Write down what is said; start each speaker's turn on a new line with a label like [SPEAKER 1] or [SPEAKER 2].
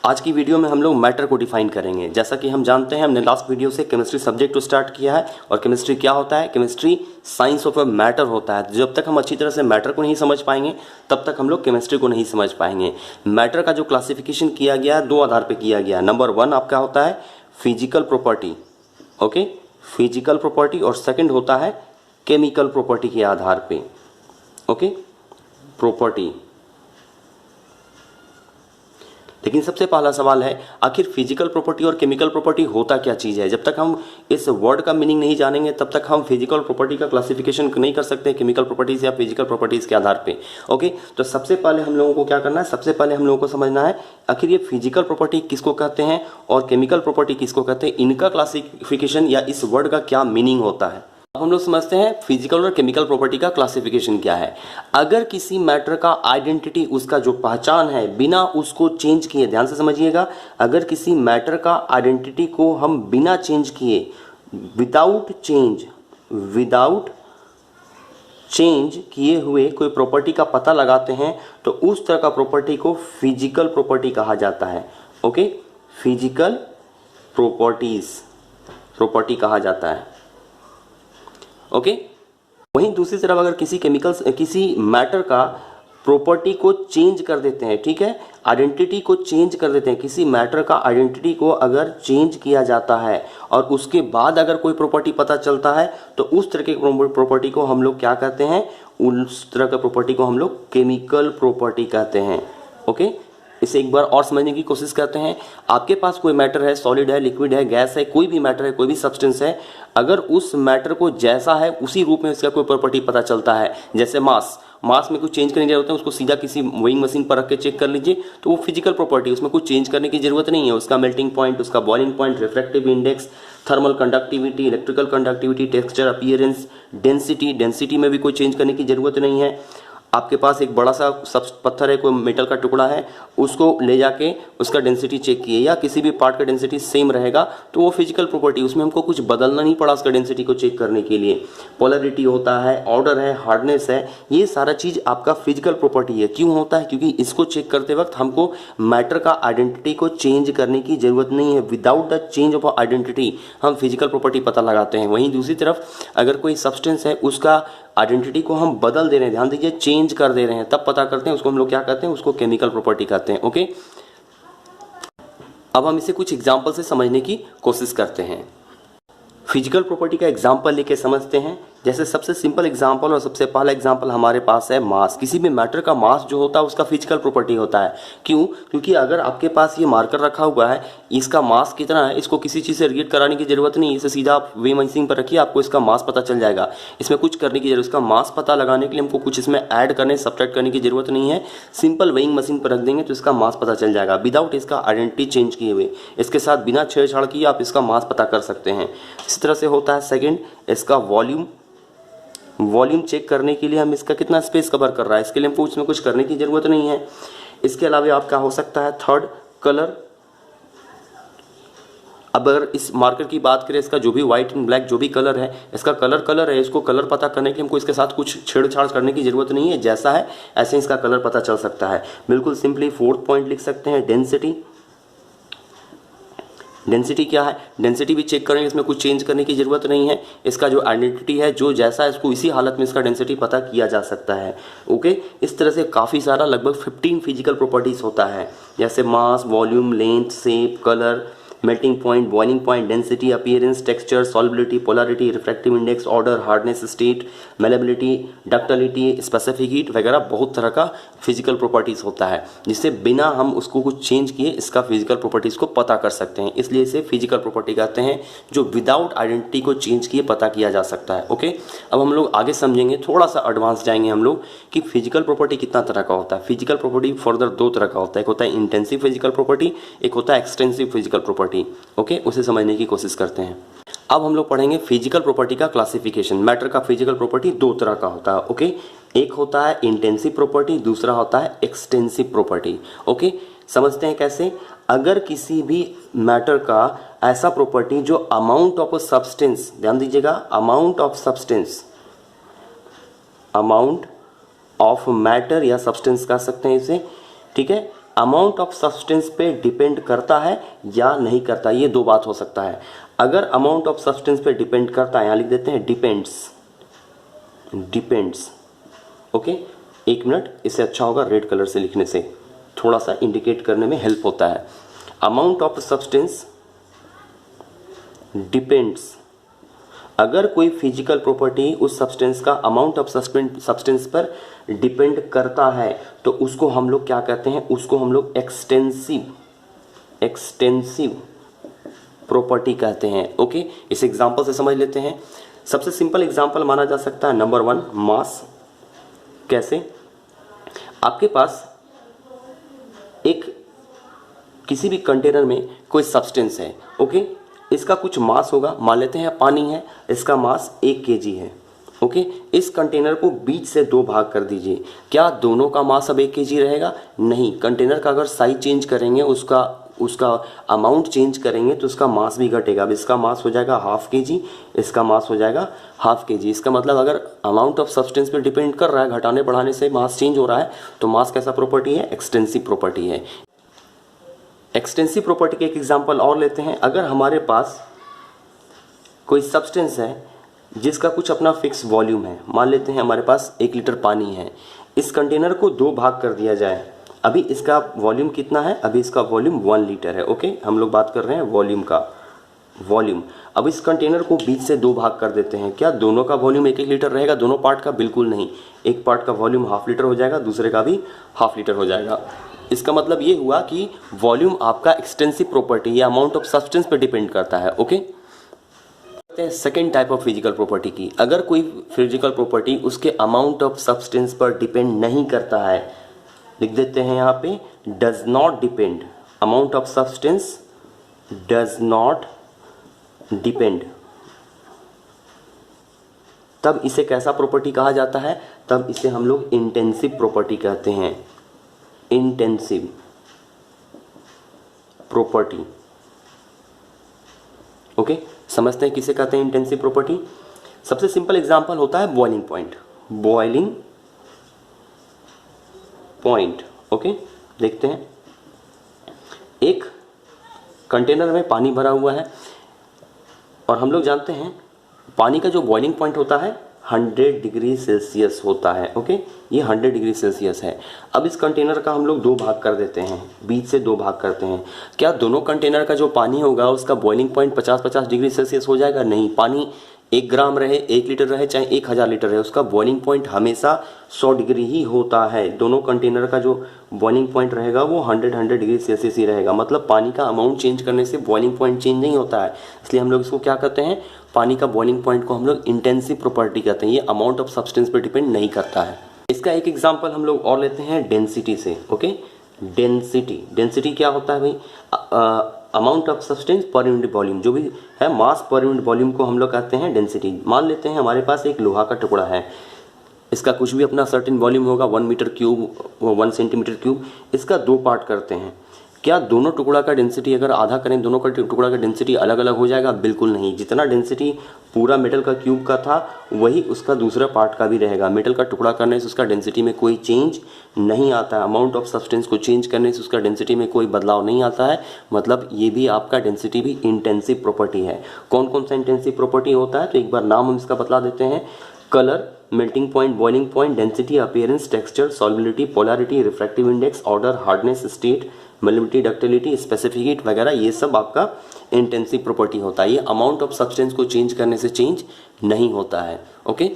[SPEAKER 1] आज की वीडियो में हम लोग मैटर को डिफाइन करेंगे। जैसा कि हम जानते हैं, हमने लास्ट वीडियो से केमिस्ट्री सब्जेक्ट को स्टार्ट किया है और केमिस्ट्री क्या होता है? Chemistry science of a matter होता है। जब तक हम अच्छी तरह से मैटर को नहीं समझ पाएंगे तब तक हम लोग केमिस्ट्री को नहीं समझ पाएंगे। मैटर का जो क्लासिफिकेशन किया गया है, दो आधार पर किया गया है। नंबर 1 आपका होता है physical property, okay, physical property, और सेकंड होता है केमिकल प्रॉपर्टी के आधार पे, ओके, प्रॉपर्टी। लेकिन सबसे पहला सवाल है, आखिर फिजिकल प्रॉपर्टी और केमिकल प्रॉपर्टी होता क्या चीज़ है? जब तक हम इस वर्ड का मीनिंग नहीं जानेंगे तब तक हम फिजिकल प्रॉपर्टी का क्लासिफिकेशन नहीं कर सकते केमिकल प्रॉपर्टीज या फिजिकल प्रॉपर्टीज के आधार पे। ओके, तो सबसे पहले हम लोगों को क्या करना है? सबसे पहले हम लोगों को समझना है आखिर ये फिजिकल प्रॉपर्टी किसको कहते हैं और केमिकल प्रॉपर्टी किसको कहते हैं, इनका क्लासिफिकेशन या इस वर्ड का क्या मीनिंग होता है। अब हम लोग समझते हैं फिजिकल और केमिकल प्रॉपर्टी का क्लासिफिकेशन क्या है। अगर किसी मैटर का आइडेंटिटी, उसका जो पहचान है, बिना उसको चेंज किए, ध्यान से समझिएगा, अगर किसी मैटर का आइडेंटिटी को हम बिना चेंज किए, विदाउट चेंज किए हुए कोई प्रॉपर्टी का पता लगाते हैं तो उस तरह का प्रॉपर्टी को फिजिकल प्रॉपर्टी कहा जाता है। ओके, फिजिकल प्रॉपर्टी कहा जाता है। ओके, वहीं दूसरी तरफ अगर किसी मैटर का प्रॉपर्टी को चेंज कर देते हैं, ठीक है, आइडेंटिटी को चेंज कर देते हैं, किसी मैटर का आइडेंटिटी को अगर चेंज किया जाता है और उसके बाद अगर कोई प्रॉपर्टी पता चलता है तो उस तरह के प्रॉपर्टी को हम लोग क्या कहते हैं? उस तरह का प्रॉपर्टी को हम लोग केमिकल प्रॉपर्टी कहते हैं। ओके, इसे एक बार और समझने की कोशिश करते हैं। आपके पास कोई मैटर है, सॉलिड है, लिक्विड है, गैस है, कोई भी मैटर है, कोई भी सब्सटेंस है, अगर उस मैटर को जैसा है उसी रूप में उसका कोई प्रॉपर्टी पता चलता है, जैसे मास में कुछ चेंज करने की जरूरत है, उसको सीधा किसी वेइंग मशीन पर रख के चेक कर लीजिए तो वो फिजिकल प्रॉपर्टी, उसमें कुछ चेंज करने की जरूरत नहीं है। उसका मेल्टिंग पॉइंट, उसका boiling point, refractive index, thermal conductivity, electrical conductivity, texture, appearance, density में भी कोई चेंज करने की जरूरत नहीं है। आपके पास एक बड़ा सा पत्थर है, कोई मेटल का टुकड़ा है, उसको ले जाके उसका डेंसिटी चेक किए या किसी भी पार्ट का डेंसिटी सेम रहेगा तो वो फिजिकल प्रॉपर्टी, उसमें हमको कुछ बदलना नहीं पड़ा उसका डेंसिटी को चेक करने के लिए। पोलैरिटी होता है, ऑर्डर है, हार्डनेस है, ये सारा चीज़ आपका फिजिकल प्रॉपर्टी है। क्यों होता है? क्योंकि इसको चेक करते वक्त हमको मैटर का आइडेंटिटी को चेंज करने की जरूरत नहीं है। Without the change of identity हम फिजिकल प्रॉपर्टी पता लगाते हैं। वहीं दूसरी तरफ अगर कोई सब्सटेंस है, उसका आइडेंटिटी को हम बदल दे रहे हैं, ध्यान दीजिए, चेंज कर दे रहे हैं, तब पता करते हैं, उसको हम लोग क्या कहते हैं? उसको केमिकल प्रॉपर्टी कहते हैं। ओके, अब हम इसे कुछ एग्जांपल से समझने की कोशिश करते हैं। फिजिकल प्रॉपर्टी का एग्जांपल लेके समझते हैं। जैसे सबसे सिंपल एग्जांपल और सबसे पहला एग्जांपल हमारे पास है मास। किसी भी मैटर का मास जो होता है उसका फिजिकल प्रॉपर्टी होता है। क्यों? क्योंकि अगर आपके पास ये मार्कर रखा हुआ है, इसका मास कितना है, इसको किसी चीज़ से रिलेट कराने की जरूरत नहीं। इसे सीधा आप वेइंग मशीन पर रखिए, आपको इसका मास पता चल जाएगा। इसमें कुछ करने की जरूरत, इसका मास पता लगाने के लिए हमको कुछ इसमें ऐड करने, सब्ट्रैक्ट करने की जरूरत नहीं है। सिंपल वेइंग मशीन पर रख देंगे तो इसका मास पता चल जाएगा विदाउट इसका आइडेंटिटी चेंज किए हुए। इसके साथ बिना छेड़छाड़ किए आप इसका मास पता कर सकते हैं। इस तरह से होता है। सेकेंड, इसका वॉल्यूम चेक करने के लिए हम इसका कितना स्पेस कवर कर रहा है, इसके लिए हमको उसमें कुछ करने की जरूरत नहीं है। इसके अलावा आपका हो सकता है थर्ड, कलर। अब अगर इस मार्कर की बात करें, इसका जो भी व्हाइट एंड ब्लैक जो भी कलर है, इसका कलर है, इसको कलर पता करने के लिए हमको इसके साथ कुछ छेड़छाड़ करने की जरूरत नहीं है। जैसा है ऐसे इसका कलर पता चल सकता है। बिल्कुल सिंपली फोर्थ पॉइंट लिख सकते हैं, डेंसिटी क्या है? डेंसिटी भी चेक करेंगे, इसमें कुछ चेंज करने की जरूरत नहीं है। इसका जो आइडेंटिटी है, जो जैसा है, इसको इसी हालत में इसका डेंसिटी पता किया जा सकता है। ओके, इस तरह से काफ़ी सारा, लगभग 15 फिजिकल प्रॉपर्टीज होता है, जैसे mass, volume, length, shape, colour, melting point, boiling point, density, appearance, texture, solubility, polarity, refractive index, order, hardness, state, malleability, ductility, specific heat वगैरह बहुत तरह का फिजिकल प्रॉपर्टीज होता है, जिससे बिना हम उसको कुछ चेंज किए इसका फिजिकल प्रॉपर्टीज को पता कर सकते हैं। इसलिए इसे फिजिकल प्रॉपर्टी कहते हैं, जो विदाउट आइडेंटिटी को चेंज किए पता किया जा सकता है। ओके, अब हम लोग आगे समझेंगे, थोड़ा सा एडवांस जाएंगे हम लोग कि फिजिकल प्रॉपर्टी कितना तरह का होता है। फिजिकल प्रॉपर्टी फर्दर दो तरह का होता है, एक होता है इंटेंसिव फिजिकल प्रॉपर्टी, एक होता है एक्सटेंसिव फिजिकल प्रॉपर्टी। ओके, उसे समझने की कोशिश करते हैं। अब हम लोग पढ़ेंगे फिजिकल प्रॉपर्टी का क्लासिफिकेशन। मैटर का फिजिकल प्रॉपर्टी दो तरह का होता है। ओके, एक होता है इंटेंसिव प्रॉपर्टी, दूसरा होता है एक्सटेंसिव प्रॉपर्टी। ओके, समझते हैं कैसे। अगर किसी भी मैटर का ऐसा प्रॉपर्टी जो अमाउंट ऑफ सब्सटेंस, ध्यान दीजिएगा, अमाउंट ऑफ मैटर या सब्सटेंस कह सकते हैं इसे, ठीक है, अमाउंट ऑफ सब्सटेंस पे डिपेंड करता है या नहीं करता, ये दो बात हो सकता है। अगर अमाउंट ऑफ सब्सटेंस पे डिपेंड करता है, यहाँ लिख देते हैं डिपेंड्स। ओके, एक मिनट, इससे अच्छा होगा रेड कलर से लिखने से, थोड़ा सा इंडिकेट करने में हेल्प होता है। अमाउंट ऑफ सब्सटेंस डिपेंड्स, अगर कोई फिजिकल प्रॉपर्टी उस सब्सटेंस का अमाउंट ऑफ सब्सटेंस पर डिपेंड करता है तो उसको हम लोग क्या कहते हैं, उसको हम लोग एक्सटेंसिव प्रॉपर्टी कहते हैं। ओके, इस एग्जांपल से समझ लेते हैं। सबसे सिंपल एग्जांपल माना जा सकता है नंबर 1 मास। कैसे? आपके पास एक किसी भी कंटेनर में कोई सब्सटेंस है, ओके, इसका कुछ मास होगा, मान लेते हैं पानी है, इसका मास 1 kg है। ओके, इस कंटेनर को बीच से 2 भाग कर दीजिए, क्या दोनों का मास अब 1 kg रहेगा? नहीं, कंटेनर का अगर साइज चेंज करेंगे, उसका अमाउंट चेंज करेंगे तो उसका मास भी घटेगा। अब इसका मास हो जाएगा 1/2 kg, इसका मास हो जाएगा 1/2 kg। इसका मतलब अगर अमाउंट ऑफ सब्सटेंस पे डिपेंड कर रहा है, घटाने बढ़ाने से मास चेंज हो रहा है, तो मास कैसा प्रॉपर्टी है? एक्सटेंसिव प्रॉपर्टी है। एक्सटेंसिव प्रॉपर्टी के एक एग्जांपल और लेते हैं। अगर हमारे पास कोई सब्सटेंस है जिसका कुछ अपना फिक्स वॉल्यूम है, मान लेते हैं हमारे पास 1 लीटर पानी है, इस कंटेनर को 2 भाग कर दिया जाए। अभी इसका वॉल्यूम कितना है? अभी इसका वॉल्यूम 1 लीटर है। ओके, हम लोग बात कर रहे हैं वॉल्यूम का, वॉल्यूम। अब इस कंटेनर को बीच से 2 भाग कर देते हैं, क्या दोनों का वॉल्यूम 1-1 लीटर रहेगा दोनों पार्ट का? बिल्कुल नहीं, एक पार्ट का वॉल्यूम 1/2 लीटर हो जाएगा, दूसरे का भी 1/2 लीटर हो जाएगा। इसका मतलब ये हुआ कि वॉल्यूम आपका एक्सटेंसिव प्रॉपर्टी या अमाउंट ऑफ सब्सटेंस पे डिपेंड करता है। Okay, second type of physical property की, अगर कोई फिजिकल प्रॉपर्टी उसके अमाउंट ऑफ सब्सटेंस पर डिपेंड नहीं करता है, लिख देते हैं यहाँ पे does not depend, amount of substance does not depend, तब इसे कैसा प्रॉपर्टी कहा जाता है? तब इसे हम लोग इंटेंसिव प्रॉपर्टी कहते हैं। Intensive property. ओके, समझते हैं किसे कहते हैं इंटेंसिव प्रॉपर्टी। सबसे सिंपल एग्जांपल होता है boiling point. Boiling point, okay, देखते हैं। एक कंटेनर में पानी भरा हुआ है और हम लोग जानते हैं पानी का जो बॉइलिंग पॉइंट होता है 100 डिग्री सेल्सियस होता है। ओके, ये 100 डिग्री सेल्सियस है। अब इस कंटेनर का हम लोग 2 भाग कर देते हैं, बीच से 2 भाग करते हैं, क्या दोनों कंटेनर का जो पानी होगा उसका बॉइलिंग पॉइंट 50-50 डिग्री सेल्सियस हो जाएगा? नहीं, पानी 1 ग्राम रहे, 1 लीटर रहे, चाहे 1000 लीटर रहे, उसका बॉइलिंग पॉइंट हमेशा 100 डिग्री ही होता है। दोनों कंटेनर का जो बॉइलिंग पॉइंट रहेगा वो 100 डिग्री सेल्सियस ही रहेगा। मतलब पानी का अमाउंट चेंज करने से बॉइलिंग पॉइंट चेंज नहीं होता है, इसलिए हम लोग इसको क्या कहते हैं? पानी का बॉइलिंग पॉइंट को हम लोग इंटेंसिव प्रॉपर्टी कहते हैं। ये अमाउंट ऑफ सब्सटेंस पर डिपेंड नहीं करता है। इसका एक एग्जांपल हम लोग और लेते हैं डेंसिटी से। ओके, डेंसिटी क्या होता है भाई? Amount of substance per unit volume, जो भी है मास पर यूनिट वॉल्यूम को हम लोग कहते हैं डेंसिटी। मान लेते हैं हमारे पास एक लोहा का टुकड़ा है, इसका कुछ भी अपना सर्टेन वॉल्यूम होगा, 1 मीटर क्यूब, 1 सेंटीमीटर क्यूब। इसका 2 पार्ट करते हैं, क्या दोनों टुकड़ा का डेंसिटी अगर आधा करें, दोनों का टुकड़ा का डेंसिटी अलग अलग हो जाएगा? बिल्कुल नहीं, जितना डेंसिटी पूरा मेटल का क्यूब का था वही उसका दूसरा पार्ट का भी रहेगा। मेटल का टुकड़ा करने से उसका डेंसिटी में कोई चेंज नहीं आता है, अमाउंट ऑफ सब्सटेंस को चेंज करने से उसका डेंसिटी में कोई बदलाव नहीं आता है। मतलब ये भी आपका डेंसिटी भी इंटेंसिव प्रॉपर्टी है। कौन कौन सा इंटेंसिव प्रॉपर्टी होता है? तो एक बार नाम हम इसका बतला देते हैं। Colour, melting point, boiling point, density, appearance, texture, solubility, polarity, refractive index, order, hardness, state, malleability, ductility, specific heat वगैरह, ये सब आपका इंटेंसिव प्रॉपर्टी होता है। ये अमाउंट ऑफ सब्सटेंस को चेंज करने से चेंज नहीं होता है। ओके।